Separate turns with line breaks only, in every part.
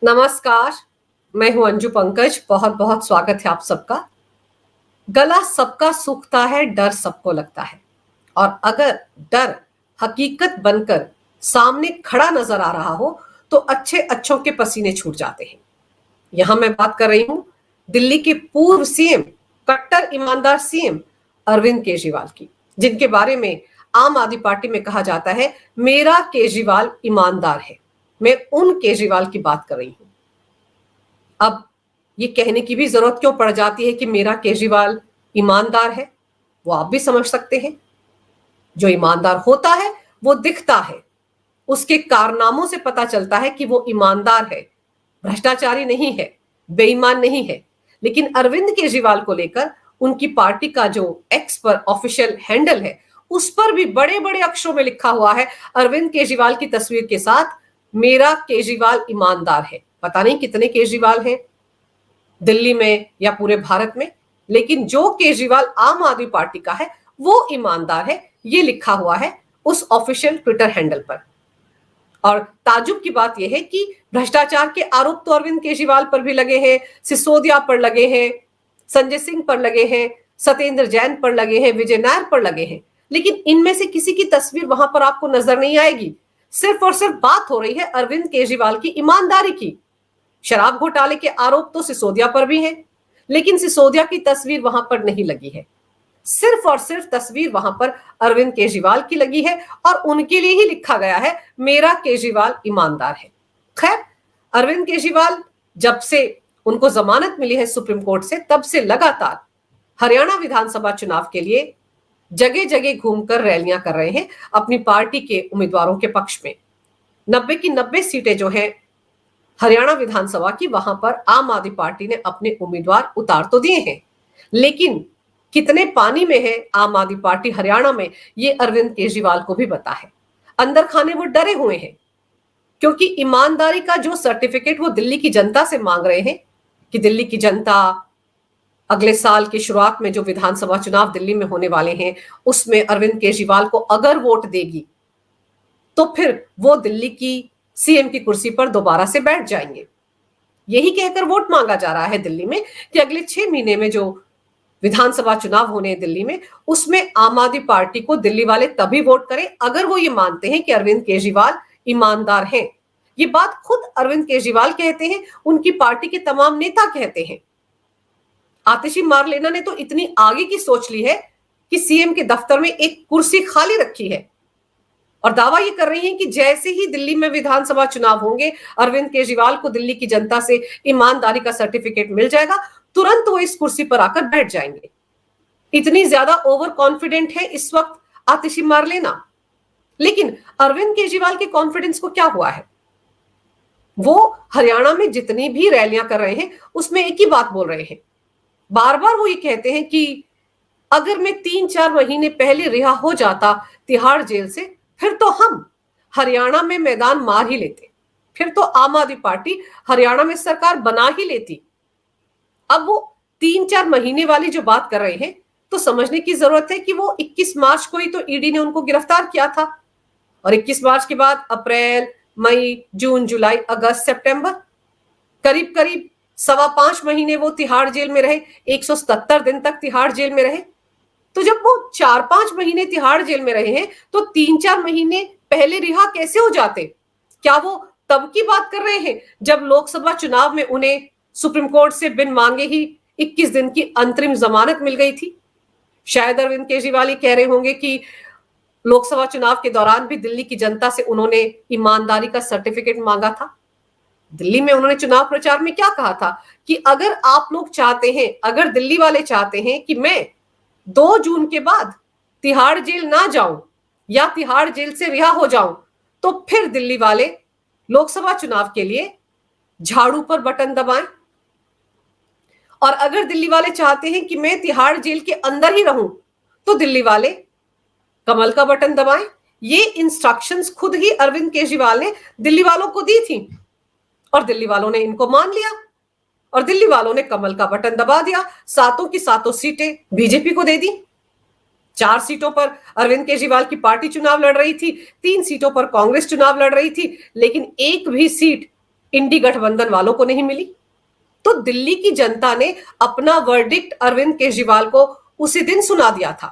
नमस्कार। मैं हूं अंजू पंकज। बहुत बहुत स्वागत है आप सबका। गला सबका सूखता है, डर सबको लगता है, और अगर डर हकीकत बनकर सामने खड़ा नजर आ रहा हो तो अच्छे अच्छों के पसीने छूट जाते हैं। यहां मैं बात कर रही हूं दिल्ली के पूर्व सीएम, कट्टर ईमानदार सीएम अरविंद केजरीवाल की, जिनके बारे में आम आदमी पार्टी में कहा जाता है मेरा केजरीवाल ईमानदार है। मैं उन केजरीवाल की बात कर रही हूं। अब ये कहने की भी जरूरत क्यों पड़ जाती है कि मेरा केजरीवाल ईमानदार है? वो आप भी समझ सकते हैं। जो ईमानदार होता है वो दिखता है, उसके कारनामों से पता चलता है कि वो ईमानदार है, भ्रष्टाचारी नहीं है, बेईमान नहीं है। लेकिन अरविंद केजरीवाल को लेकर उनकी पार्टी का जो एक्स पर ऑफिशियल हैंडल है, उस पर भी बड़े बड़े अक्षरों में लिखा हुआ है अरविंद केजरीवाल की तस्वीर के साथ मेरा केजरीवाल ईमानदार है। पता नहीं कितने केजरीवाल हैं दिल्ली में या पूरे भारत में, लेकिन जो केजरीवाल आम आदमी पार्टी का है वो ईमानदार है, ये लिखा हुआ है उस ऑफिशियल ट्विटर हैंडल पर। और ताजुब की बात यह है कि भ्रष्टाचार के आरोप तो अरविंद केजरीवाल पर भी लगे हैं, सिसोदिया पर लगे हैं, संजय सिंह पर लगे हैं, सत्येंद्र जैन पर लगे हैं, विजय नायर पर लगे हैं, लेकिन इनमें से किसी की तस्वीर वहां पर आपको नजर नहीं आएगी। सिर्फ और सिर्फ बात हो रही है अरविंद केजरीवाल की ईमानदारी की। शराब घोटाले के आरोप तो सिसोदिया पर भी हैं, लेकिन सिसोदिया की तस्वीर वहां पर नहीं लगी है। सिर्फ और सिर्फ तस्वीर वहां पर अरविंद केजरीवाल की लगी है और उनके लिए ही लिखा गया है मेरा केजरीवाल ईमानदार है। खैर, अरविंद केजरीवाल जब से उनको जमानत मिली है सुप्रीम कोर्ट से, तब से लगातार हरियाणा विधानसभा चुनाव के लिए जगह जगह घूमकर रैलियां कर रहे हैं अपनी पार्टी के उम्मीदवारों के पक्ष में। 90 की 90 सीटें जो हैं हरियाणा विधानसभा की, वहां पर आम आदमी पार्टी ने अपने उम्मीदवार उतार तो दिए हैं, लेकिन कितने पानी में है आम आदमी पार्टी हरियाणा में, ये अरविंद केजरीवाल को भी पता है। अंदर खाने वो डरे हुए हैं, क्योंकि ईमानदारी का जो सर्टिफिकेट वो दिल्ली की जनता से मांग रहे हैं कि दिल्ली की जनता अगले साल की शुरुआत में जो विधानसभा चुनाव दिल्ली में होने वाले हैं, उसमें अरविंद केजरीवाल को अगर वोट देगी तो फिर वो दिल्ली की सीएम की कुर्सी पर दोबारा से बैठ जाएंगे। यही कहकर वोट मांगा जा रहा है दिल्ली में कि अगले 6 महीने में जो विधानसभा चुनाव होने हैं दिल्ली में, उसमें आम आदमी पार्टी को दिल्ली वाले तभी वोट करें अगर वो ये मानते हैं कि अरविंद केजरीवाल ईमानदार हैं। ये बात खुद अरविंद केजरीवाल कहते हैं, उनकी पार्टी के तमाम नेता कहते हैं। आतिशी मारलेना ने तो इतनी आगे की सोच ली है कि सीएम के दफ्तर में एक कुर्सी खाली रखी है और दावा ये कर रही हैं कि जैसे ही दिल्ली में विधानसभा चुनाव होंगे, अरविंद केजरीवाल को दिल्ली की जनता से ईमानदारी का सर्टिफिकेट मिल जाएगा, तुरंत वो इस कुर्सी पर आकर बैठ जाएंगे। इतनी ज्यादा ओवर कॉन्फिडेंट है इस वक्त आतिशी मारलेना। लेकिन अरविंद केजरीवाल के कॉन्फिडेंस को क्या हुआ है? वो हरियाणा में जितनी भी रैलियां कर रहे हैं उसमें एक ही बात बोल रहे हैं। बार बार वो ये कहते हैं कि अगर मैं 3-4 महीने पहले रिहा हो जाता तिहाड़ जेल से, फिर तो हम हरियाणा में मैदान मार ही लेते, फिर तो आम आदमी पार्टी हरियाणा में सरकार बना ही लेती। अब वो 3-4 महीने वाली जो बात कर रहे हैं, तो समझने की जरूरत है कि वो 21 मार्च को ही तो ईडी ने उनको गिरफ्तार किया था, और 21 मार्च के बाद अप्रैल, मई, जून, जुलाई, अगस्त, सितंबर, करीब करीब 5.25 महीने वो तिहाड़ जेल में रहे, 177 दिन तक तिहाड़ जेल में रहे। तो जब वो 4-5 महीने तिहाड़ जेल में रहे हैं, तो 3-4 महीने पहले रिहा कैसे हो जाते? क्या वो तब की बात कर रहे हैं जब लोकसभा चुनाव में उन्हें सुप्रीम कोर्ट से बिन मांगे ही 21 दिन की अंतरिम जमानत मिल गई थी? शायद अरविंद केजरीवाल कह रहे होंगे कि लोकसभा चुनाव के दौरान भी दिल्ली की जनता से उन्होंने ईमानदारी का सर्टिफिकेट मांगा था। दिल्ली में उन्होंने चुनाव प्रचार में क्या कहा था कि अगर आप लोग चाहते हैं, अगर दिल्ली वाले चाहते हैं कि मैं 2 जून के बाद तिहाड़ जेल ना जाऊं या तिहाड़ जेल से रिहा हो जाऊं, तो फिर दिल्ली वाले लोकसभा चुनाव के लिए झाड़ू पर बटन दबाएं। और अगर दिल्ली वाले चाहते हैं कि मैं तिहाड़ जेल के अंदर ही रहूं, तो दिल्ली वाले कमल का बटन दबाएं। ये इंस्ट्रक्शंस खुद ही अरविंद केजरीवाल ने दिल्ली वालों को दी थी, और दिल्ली वालों ने इनको मान लिया और दिल्ली वालों ने कमल का बटन दबा दिया। 7 की 7 सीटें बीजेपी को दे दी। 4 सीटों पर अरविंद केजरीवाल की पार्टी चुनाव लड़ रही थी, 3 सीटों पर कांग्रेस चुनाव लड़ रही थी, लेकिन एक भी सीट इंडी गठबंधन वालों को नहीं मिली। तो दिल्ली की जनता ने अपना वर्डिक्ट अरविंद केजरीवाल को उसी दिन सुना दिया था।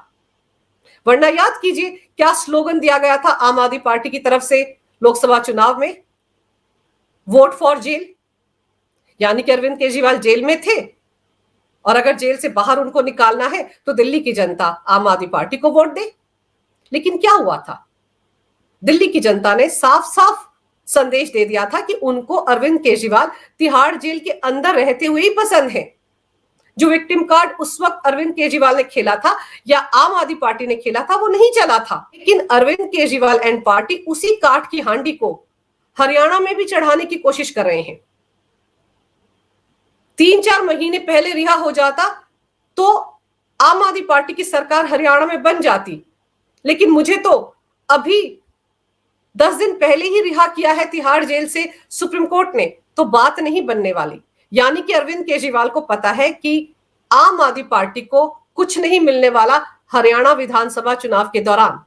वरना याद कीजिए क्या स्लोगन दिया गया था आम आदमी पार्टी की तरफ से लोकसभा चुनाव में, वोट फॉर जेल। यानी कि अरविंद केजरीवाल जेल में थे और अगर जेल से बाहर उनको निकालना है तो दिल्ली की जनता आम आदमी पार्टी को वोट दे। लेकिन क्या हुआ था, दिल्ली की जनता ने साफ साफ संदेश दे दिया था कि उनको अरविंद केजरीवाल तिहाड़ जेल के अंदर रहते हुए ही पसंद है। जो विक्टिम कार्ड उस वक्त अरविंद केजरीवाल ने खेला था या आम आदमी पार्टी ने खेला था वो नहीं चला था। लेकिन अरविंद केजरीवाल एंड पार्टी उसी काठ की हांडी को हरियाणा में भी चढ़ाने की कोशिश कर रहे हैं। 3-4 महीने पहले रिहा हो जाता तो आम आदमी पार्टी की सरकार हरियाणा में बन जाती। लेकिन मुझे तो अभी 10 दिन पहले ही रिहा किया है तिहाड़ जेल से सुप्रीम कोर्ट ने, तो बात नहीं बनने वाली। यानी कि अरविंद केजरीवाल को पता है कि आम आदमी पार्टी को कुछ नहीं मिलने वाला हरियाणा विधानसभा चुनाव के दौरान।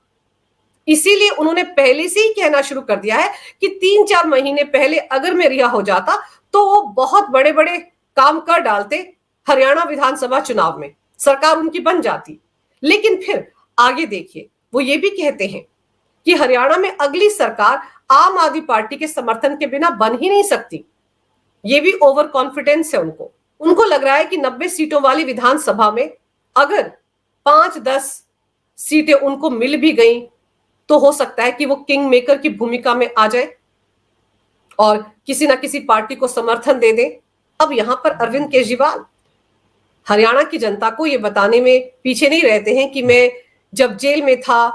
इसीलिए उन्होंने पहले से ही कहना शुरू कर दिया है कि 3-4 महीने पहले अगर मैं रिहा हो जाता तो वो बहुत बड़े बड़े काम कर डालते हरियाणा विधानसभा चुनाव में, सरकार उनकी बन जाती। लेकिन फिर आगे देखिए, वो ये भी कहते हैं कि हरियाणा में अगली सरकार आम आदमी पार्टी के समर्थन के बिना बन ही नहीं सकती। ये भी ओवर कॉन्फिडेंस है उनको लग रहा है कि 90 सीटों वाली विधानसभा में अगर 5-10 सीटें उनको मिल भी गई तो हो सकता है कि वो किंग मेकर की भूमिका में आ जाए और किसी ना किसी पार्टी को समर्थन दे दें। अब यहां पर अरविंद केजरीवाल हरियाणा की जनता को ये बताने में पीछे नहीं रहते हैं कि मैं जब जेल में था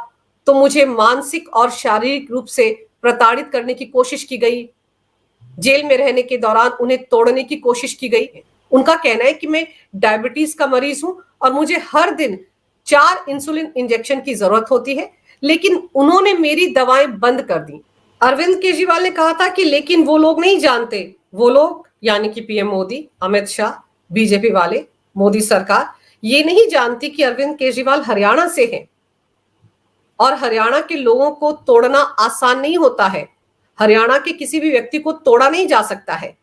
तो मुझे मानसिक और शारीरिक रूप से प्रताड़ित करने की कोशिश की गई, जेल में रहने के दौरान उन्हें तोड़ने की कोशिश की गई। उनका कहना है कि मैं डायबिटीज का मरीज हूं और मुझे हर दिन 4 इंसुलिन इंजेक्शन की जरूरत होती है, लेकिन उन्होंने मेरी दवाएं बंद कर दी। अरविंद केजरीवाल ने कहा था कि लेकिन वो लोग नहीं जानते, वो लोग यानी कि पीएम मोदी, अमित शाह, बीजेपी वाले, मोदी सरकार ये नहीं जानती कि अरविंद केजरीवाल हरियाणा से हैं और हरियाणा के लोगों को तोड़ना आसान नहीं होता है। हरियाणा के किसी भी व्यक्ति को तोड़ा नहीं जा सकता है।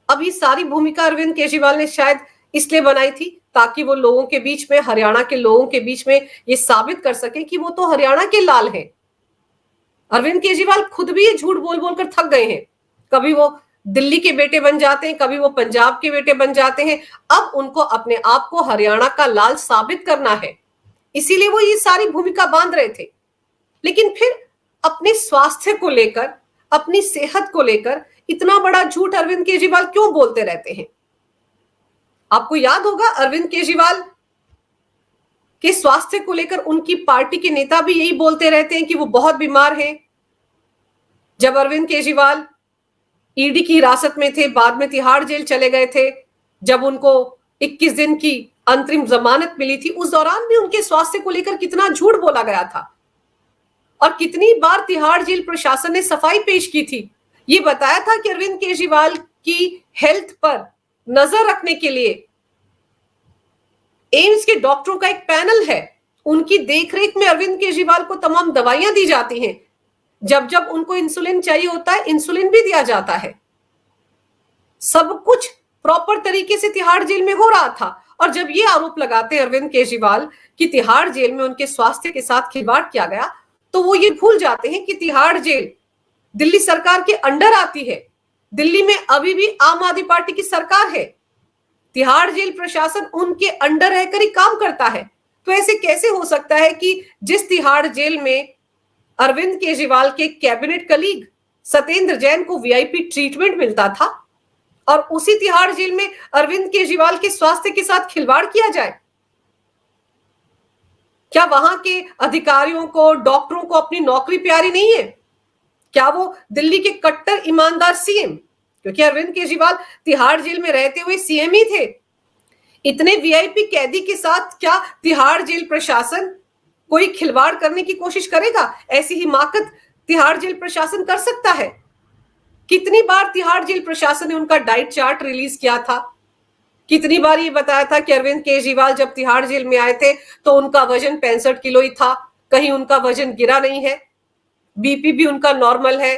अब ये सारी भूमिका अरविंद केजरीवाल ने शायद इसलिए बनाई थी ताकि वो लोगों के बीच में, हरियाणा के लोगों के बीच में ये साबित कर सके कि वो तो हरियाणा के लाल हैं। अरविंद केजरीवाल खुद भी ये झूठ बोल बोलकर थक गए हैं। कभी वो दिल्ली के बेटे बन जाते हैं, कभी वो पंजाब के बेटे बन जाते हैं। अब उनको अपने आप को हरियाणा का लाल साबित करना है, इसीलिए वो ये सारी भूमिका बांध रहे थे। लेकिन फिर अपने स्वास्थ्य को लेकर, अपनी सेहत को लेकर इतना बड़ा झूठ अरविंद केजरीवाल क्यों बोलते रहते हैं? आपको याद होगा अरविंद केजरीवाल के स्वास्थ्य को लेकर उनकी पार्टी के नेता भी यही बोलते रहते हैं कि वो बहुत बीमार हैं। जब अरविंद केजरीवाल ईडी की हिरासत में थे, बाद में तिहाड़ जेल चले गए थे, जब उनको 21 दिन की अंतरिम जमानत मिली थी, उस दौरान भी उनके स्वास्थ्य को लेकर कितना झूठ बोला गया था और कितनी बार तिहाड़ जेल प्रशासन ने सफाई पेश की थी। ये बताया था कि अरविंद केजरीवाल की हेल्थ पर नजर रखने के लिए एम्स के डॉक्टरों का एक पैनल है, उनकी देखरेख में अरविंद केजरीवाल को तमाम दवाइयां दी जाती हैं। जब जब उनको इंसुलिन चाहिए होता है, इंसुलिन भी दिया जाता है। सब कुछ प्रॉपर तरीके से तिहाड़ जेल में हो रहा था। और जब ये आरोप लगाते हैं अरविंद केजरीवाल कि तिहाड़ जेल में उनके स्वास्थ्य के साथ खिलवाड़ किया गया, तो वो ये भूल जाते हैं कि तिहाड़ जेल दिल्ली सरकार के अंडर आती है। दिल्ली में अभी भी आम आदमी पार्टी की सरकार है। तिहाड़ जेल प्रशासन उनके अंडर रहकर ही काम करता है। तो ऐसे कैसे हो सकता है कि जिस तिहाड़ जेल में अरविंद केजरीवाल के कैबिनेट कलीग सत्येंद्र जैन को वीआईपी ट्रीटमेंट मिलता था और उसी तिहाड़ जेल में अरविंद केजरीवाल के स्वास्थ्य के साथ खिलवाड़ किया जाए? क्या वहां के अधिकारियों को, डॉक्टरों को अपनी नौकरी प्यारी नहीं है? क्या वो दिल्ली के कट्टर ईमानदार सीएम, क्योंकि अरविंद केजरीवाल तिहाड़ जेल में रहते हुए सीएम ही थे, इतने वीआईपी कैदी के साथ क्या तिहाड़ जेल प्रशासन कोई खिलवाड़ करने की कोशिश करेगा? ऐसी हिमाकत तिहाड़ जेल प्रशासन कर सकता है? कितनी बार तिहाड़ जेल प्रशासन ने उनका डाइट चार्ट रिलीज किया था? कितनी बार ये बताया था कि अरविंद केजरीवाल जब तिहाड़ जेल में आए थे तो उनका वजन 65 किलो ही था, कहीं उनका वजन गिरा नहीं है, बीपी भी उनका नॉर्मल है,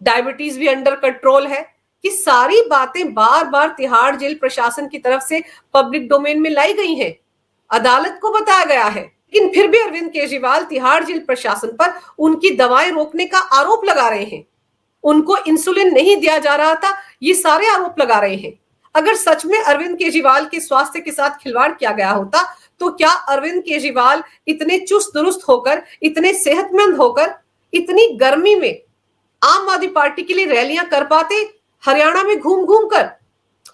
डायबिटीज भी अंडर कंट्रोल है। कि सारी बातें बार बार तिहाड़ जेल प्रशासन की तरफ से पब्लिक डोमेन में लाई गई हैं, अदालत को बताया गया है, लेकिन फिर भी अरविंद केजरीवाल तिहाड़ जेल प्रशासन पर उनकी दवाएं रोकने का आरोप लगा रहे हैं। उनको इंसुलिन नहीं दिया जा रहा था, ये सारे आरोप लगा रहे हैं। अगर सच में अरविंद केजरीवाल के स्वास्थ्य के साथ खिलवाड़ किया गया होता तो क्या अरविंद केजरीवाल इतने चुस्त दुरुस्त होकर, इतने सेहतमंद होकर, इतनी गर्मी में आम आदमी पार्टी के लिए रैलियां कर पाते हरियाणा में घूम घूम कर?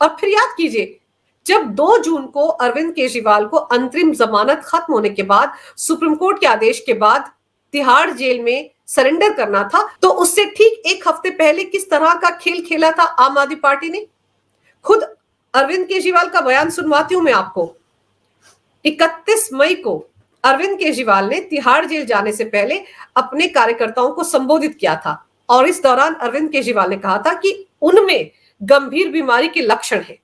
और फिर याद कीजिए, जब 2 जून को अरविंद केजरीवाल को अंतरिम जमानत खत्म होने के बाद, सुप्रीम कोर्ट के आदेश के बाद तिहाड़ जेल में सरेंडर करना था, तो उससे ठीक 1 हफ्ते पहले किस तरह का खेल खेला था आम आदमी पार्टी ने? खुद अरविंद केजरीवाल का बयान सुनवाती हूं मैं आपको। 31 मई को अरविंद केजरीवाल ने तिहाड़ जेल जाने से पहले अपने कार्यकर्ताओं को संबोधित किया था और इस दौरान अरविंद केजरीवाल ने कहा था कि उनमें गंभीर बीमारी के लक्षण हैं।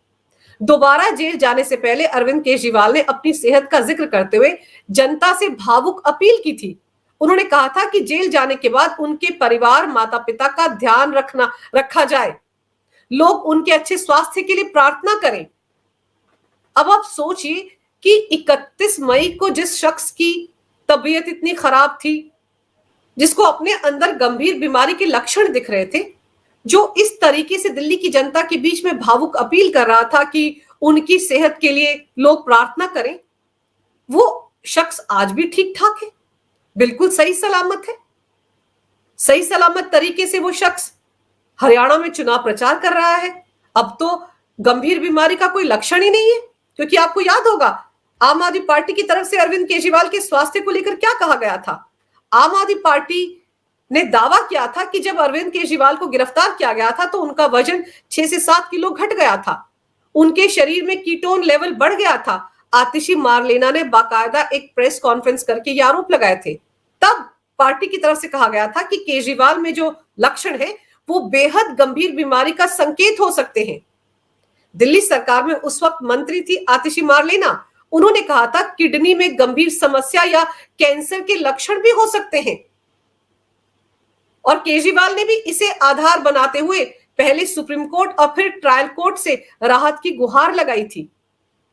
दोबारा जेल जाने से पहले अरविंद केजरीवाल ने अपनी सेहत का जिक्र करते हुए जनता से भावुक अपील की थी। उन्होंने कहा था कि जेल जाने के बाद उनके परिवार, माता पिता का ध्यान रखा जाए, लोग उनके अच्छे स्वास्थ्य के लिए प्रार्थना करें। अब आप सोचिए कि 31 मई को जिस शख्स की तबीयत इतनी खराब थी, जिसको अपने अंदर गंभीर बीमारी के लक्षण दिख रहे थे, जो इस तरीके से दिल्ली की जनता के बीच में भावुक अपील कर रहा था कि उनकी सेहत के लिए लोग प्रार्थना करें, वो शख्स आज भी ठीक ठाक है, बिल्कुल सही सलामत है। सही सलामत तरीके से वो शख्स हरियाणा में चुनाव प्रचार कर रहा है। अब तो गंभीर बीमारी का कोई लक्षण ही नहीं है, क्योंकि आपको याद होगा आम आदमी पार्टी की तरफ से अरविंद केजरीवाल के स्वास्थ्य को लेकर क्या कहा गया था। आम आदमी पार्टी ने दावा किया था कि जब अरविंद केजरीवाल को गिरफ्तार किया गया था तो उनका वजन 6 से 7 किलो घट गया था, उनके शरीर में कीटोन लेवल बढ़ गया था। आतिशी मारलेना ने बाकायदा एक प्रेस कॉन्फ्रेंस करके ये आरोप लगाए थे। तब पार्टी की तरफ से कहा गया था कि केजरीवाल में जो लक्षण है वो बेहद गंभीर बीमारी का संकेत हो सकते हैं। दिल्ली सरकार में उस वक्त मंत्री थी आतिशी मारलेना। उन्होंने कहा था किडनी में गंभीर समस्या या कैंसर के लक्षण भी हो सकते हैं, और केजरीवाल ने भी इसे आधार बनाते हुए पहले सुप्रीम कोर्ट और फिर ट्रायल कोर्ट से राहत की गुहार लगाई थी।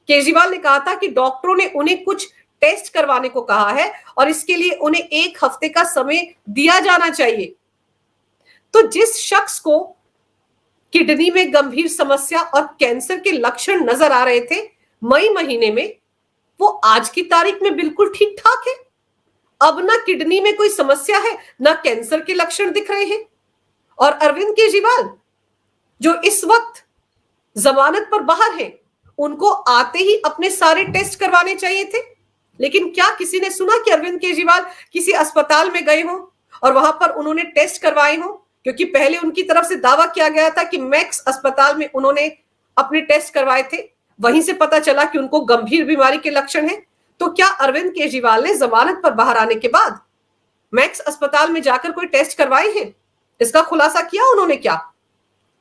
केजरीवाल ने कहा था कि डॉक्टरों ने उन्हें कुछ टेस्ट करवाने को कहा है और इसके लिए उन्हें 1 हफ्ते का समय दिया जाना चाहिए। तो जिस शख्स को किडनी में गंभीर समस्या और कैंसर के लक्षण नजर आ रहे थे मई महीने में, वो आज की तारीख में बिल्कुल ठीक ठाक है। अब ना किडनी में कोई समस्या है, ना कैंसर के लक्षण दिख रहे हैं। और अरविंद केजरीवाल जो इस वक्त जमानत पर बाहर हैं, उनको आते ही अपने सारे टेस्ट करवाने चाहिए थे। लेकिन क्या किसी ने सुना कि अरविंद केजरीवाल किसी अस्पताल में गए हों और वहां पर उन्होंने टेस्ट करवाए हों? क्योंकि पहले उनकी तरफ से दावा किया गया था कि मैक्स अस्पताल में उन्होंने अपने टेस्ट करवाए थे, वहीं से पता चला कि उनको गंभीर बीमारी के लक्षण हैं। तो क्या अरविंद केजरीवाल ने जमानत पर बाहर आने के बाद मैक्स अस्पताल में जाकर कोई टेस्ट करवाए हैं? इसका खुलासा किया उन्होंने क्या?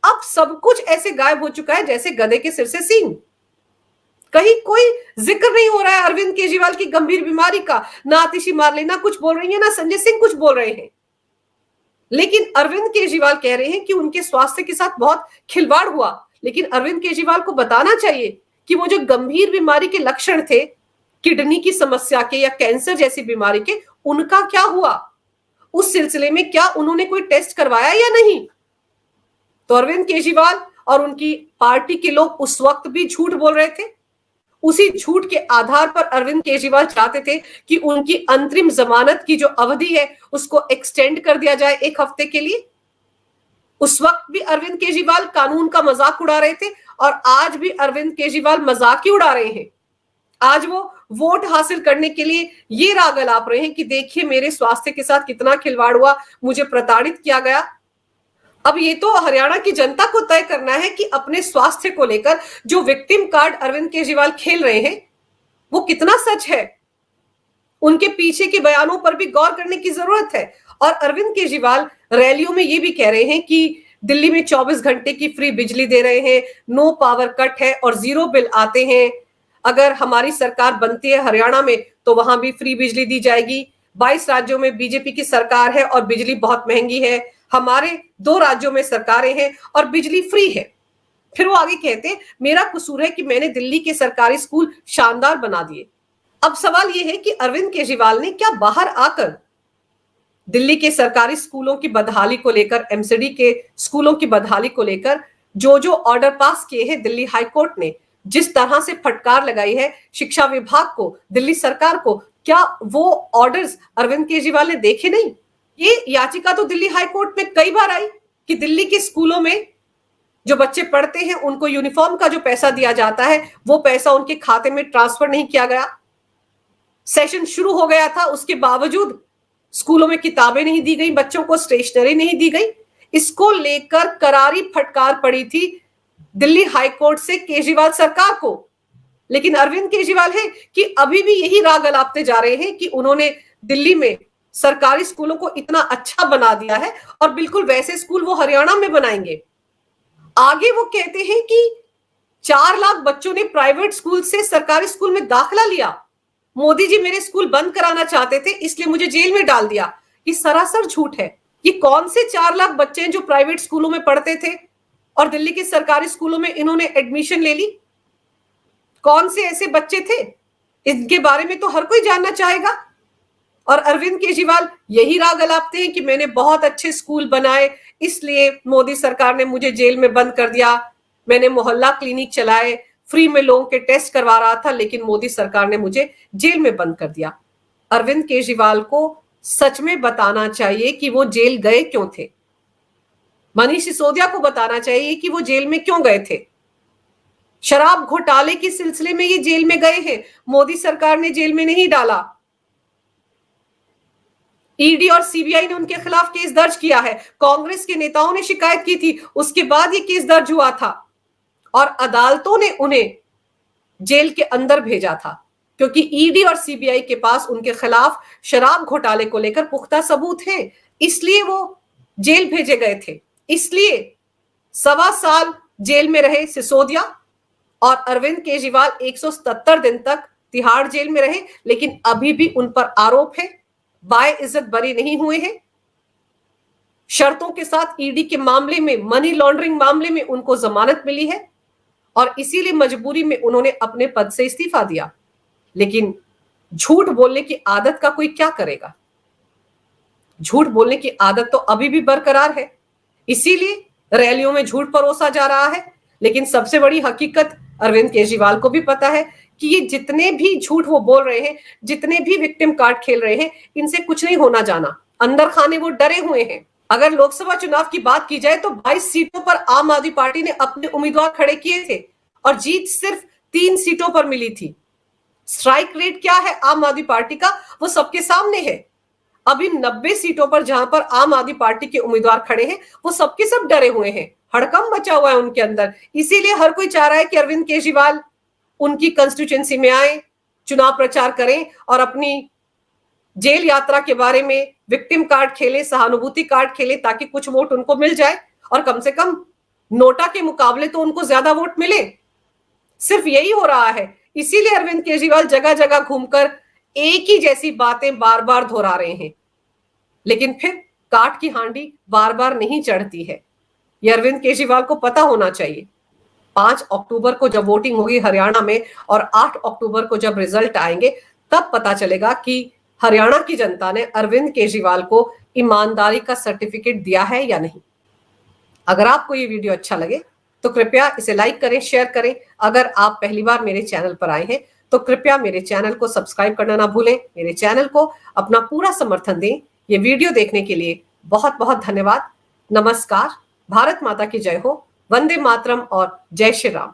अब सब कुछ ऐसे गायब हो चुका है जैसे गधे के सिर से सींग। कहीं कोई जिक्र नहीं हो रहा है अरविंद केजरीवाल की गंभीर बीमारी का। ना आतिशी मारलेना कुछ बोल रही है, ना संजय सिंह कुछ बोल रहे हैं। लेकिन अरविंद केजरीवाल कह रहे हैं कि उनके स्वास्थ्य के साथ बहुत खिलवाड़ हुआ। लेकिन अरविंद केजरीवाल को बताना चाहिए कि वो जो गंभीर बीमारी के लक्षण थे, किडनी की समस्या के या कैंसर जैसी बीमारी के, उनका क्या हुआ? उस सिलसिले में क्या उन्होंने कोई टेस्ट करवाया या नहीं? तो अरविंद केजरीवाल और उनकी पार्टी के लोग उस वक्त भी झूठ बोल रहे थे। उसी झूठ के आधार पर अरविंद केजरीवाल चाहते थे कि उनकी अंतरिम जमानत की जो अवधि है उसको एक्सटेंड कर दिया जाए 1 हफ्ते के लिए। उस वक्त भी अरविंद केजरीवाल कानून का मजाक उड़ा रहे थे और आज भी अरविंद केजरीवाल मजाक ही उड़ा रहे हैं। आज वो वोट हासिल करने के लिए ये राग अलाप रहे हैं कि देखिए मेरे स्वास्थ्य के साथ कितना खिलवाड़ हुआ, मुझे प्रताड़ित किया गया। अब ये तो हरियाणा की जनता को तय करना है कि अपने स्वास्थ्य को लेकर जो विक्टिम कार्ड अरविंद केजरीवाल खेल रहे हैं वो कितना सच है। उनके पीछे के बयानों पर भी गौर करने की जरूरत है। और अरविंद केजरीवाल रैलियों में ये भी कह रहे हैं कि दिल्ली में 24 घंटे की फ्री बिजली दे रहे हैं, नो पावर कट है और 0 बिल आते हैं। अगर हमारी सरकार बनती है हरियाणा में तो वहां भी फ्री बिजली दी जाएगी। 22 राज्यों में बीजेपी की सरकार है और बिजली बहुत महंगी है। हमारे 2 राज्यों में सरकारें हैं और बिजली फ्री है। फिर वो आगे कहते हैं मेरा कसूर है कि मैंने दिल्ली के सरकारी स्कूल शानदार बना दिए। अब सवाल ये है कि अरविंद केजरीवाल ने क्या बाहर आकर दिल्ली के सरकारी स्कूलों की बदहाली को लेकर, एमसीडी के स्कूलों की बदहाली को लेकर जो ऑर्डर पास किए हैं दिल्ली हाईकोर्ट ने, जिस तरह से फटकार लगाई है शिक्षा विभाग को, दिल्ली सरकार को, क्या वो ऑर्डर्स अरविंद केजरीवाल ने देखे नहीं? ये याचिका तो दिल्ली हाईकोर्ट में कई बार आई कि दिल्ली के स्कूलों में जो बच्चे पढ़ते हैं उनको यूनिफॉर्म का जो पैसा दिया जाता है वो पैसा उनके खाते में ट्रांसफर नहीं किया गया। सेशन शुरू हो गया था, उसके बावजूद स्कूलों में किताबें नहीं दी गई, बच्चों को स्टेशनरी नहीं दी गई। इसको लेकर करारी फटकार पड़ी थी दिल्ली हाईकोर्ट से केजरीवाल सरकार को। लेकिन अरविंद केजरीवाल है कि अभी भी यही राग अलापते जा रहे हैं कि उन्होंने दिल्ली में सरकारी स्कूलों को इतना अच्छा बना दिया है और बिल्कुल वैसे स्कूल वो हरियाणा में बनाएंगे। आगे वो कहते हैं कि 4 लाख बच्चों ने प्राइवेट स्कूल से सरकारी स्कूल में दाखिला लिया। मोदी जी मेरे स्कूल बंद कराना चाहते थे इसलिए मुझे जेल में डाल दिया। ये सरासर झूठ है। ये कौन से 4 लाख बच्चे हैं जो प्राइवेट स्कूलों में पढ़ते थे और दिल्ली के सरकारी स्कूलों में इन्होंने एडमिशन ले ली? कौन से ऐसे बच्चे थे? इनके बारे में तो हर कोई जानना चाहेगा। और अरविंद केजरीवाल यही राग अलापते हैं कि मैंने बहुत अच्छे स्कूल बनाए इसलिए मोदी सरकार ने मुझे जेल में बंद कर दिया। मैंने मोहल्ला क्लिनिक चलाए, फ्री में लोगों के टेस्ट करवा रहा था, लेकिन मोदी सरकार ने मुझे जेल में बंद कर दिया। अरविंद केजरीवाल को सच में बताना चाहिए कि वो जेल गए क्यों थे। मनीष सिसोदिया को बताना चाहिए कि वो जेल में क्यों गए थे। शराब घोटाले के सिलसिले में ये जेल में गए हैं, मोदी सरकार ने जेल में नहीं डाला। ईडी और सीबीआई ने उनके खिलाफ केस दर्ज किया है। कांग्रेस के नेताओं ने शिकायत की थी, उसके बाद ये केस दर्ज हुआ था और अदालतों ने उन्हें जेल के अंदर भेजा था क्योंकि ईडी और सीबीआई के पास उनके खिलाफ शराब घोटाले को लेकर पुख्ता सबूत हैं, इसलिए वो जेल भेजे गए थे। इसलिए 1.25 साल जेल में रहे सिसोदिया और अरविंद केजरीवाल 177 दिन तक तिहाड़ जेल में रहे, लेकिन अभी भी उन पर आरोप है, बाइज्जत बरी नहीं हुए हैं। शर्तों के साथ ईडी के मामले में, मनी लॉन्ड्रिंग मामले में उनको जमानत मिली है और इसीलिए मजबूरी में उन्होंने अपने पद से इस्तीफा दिया। लेकिन झूठ बोलने की आदत का कोई क्या करेगा? झूठ बोलने की आदत तो अभी भी बरकरार है, इसीलिए रैलियों में झूठ परोसा जा रहा है। लेकिन सबसे बड़ी हकीकत अरविंद केजरीवाल को भी पता है कि ये जितने भी झूठ वो बोल रहे हैं, जितने भी विक्टिम कार्ड खेल रहे हैं, इनसे कुछ नहीं होना जाना। अंदर खाने वो डरे हुए हैं। अगर लोकसभा चुनाव की बात की जाए तो 22 सीटों पर आम आदमी पार्टी ने अपने उम्मीदवार खड़े किए थे और जीत सिर्फ 3 सीटों पर मिली थी। स्ट्राइक रेट क्या है आम आदमी पार्टी का, वो सबके सामने है। अभी 90 सीटों पर जहां पर आम आदमी पार्टी के उम्मीदवार खड़े हैं, वो सबके सब डरे हुए हैं, हड़कंप मचा हुआ है उनके अंदर। इसीलिए हर कोई चाह रहा है कि अरविंद केजरीवाल उनकी कंस्टिट्यूएंसी में आए, चुनाव प्रचार करें और अपनी जेल यात्रा के बारे में विक्टिम कार्ड खेले, सहानुभूति कार्ड खेले, ताकि कुछ वोट उनको मिल जाए और कम से कम नोटा के मुकाबले तो उनको ज्यादा वोट मिले। सिर्फ यही हो रहा है। इसीलिए अरविंद केजरीवाल जगह जगह घूमकर एक ही जैसी बातें बार बार दोहरा रहे हैं, लेकिन फिर काठ की हांडी बार बार नहीं चढ़ती है। यह अरविंद केजरीवाल को पता होना चाहिए। 5 अक्टूबर को जब वोटिंग होगी हरियाणा में और 8 अक्टूबर को जब रिजल्ट आएंगे, तब पता चलेगा कि हरियाणा की जनता ने अरविंद केजरीवाल को ईमानदारी का सर्टिफिकेट दिया है या नहीं। अगर आपको ये वीडियो अच्छा लगे तो कृपया इसे लाइक करें, शेयर करें। अगर आप पहली बार मेरे चैनल पर आए हैं तो कृपया मेरे चैनल को सब्सक्राइब करना ना भूलें। मेरे चैनल को अपना पूरा समर्थन दें। ये वीडियो देखने के लिए बहुत बहुत धन्यवाद। नमस्कार। भारत माता की जय हो। वंदे मातरम और जय श्री राम।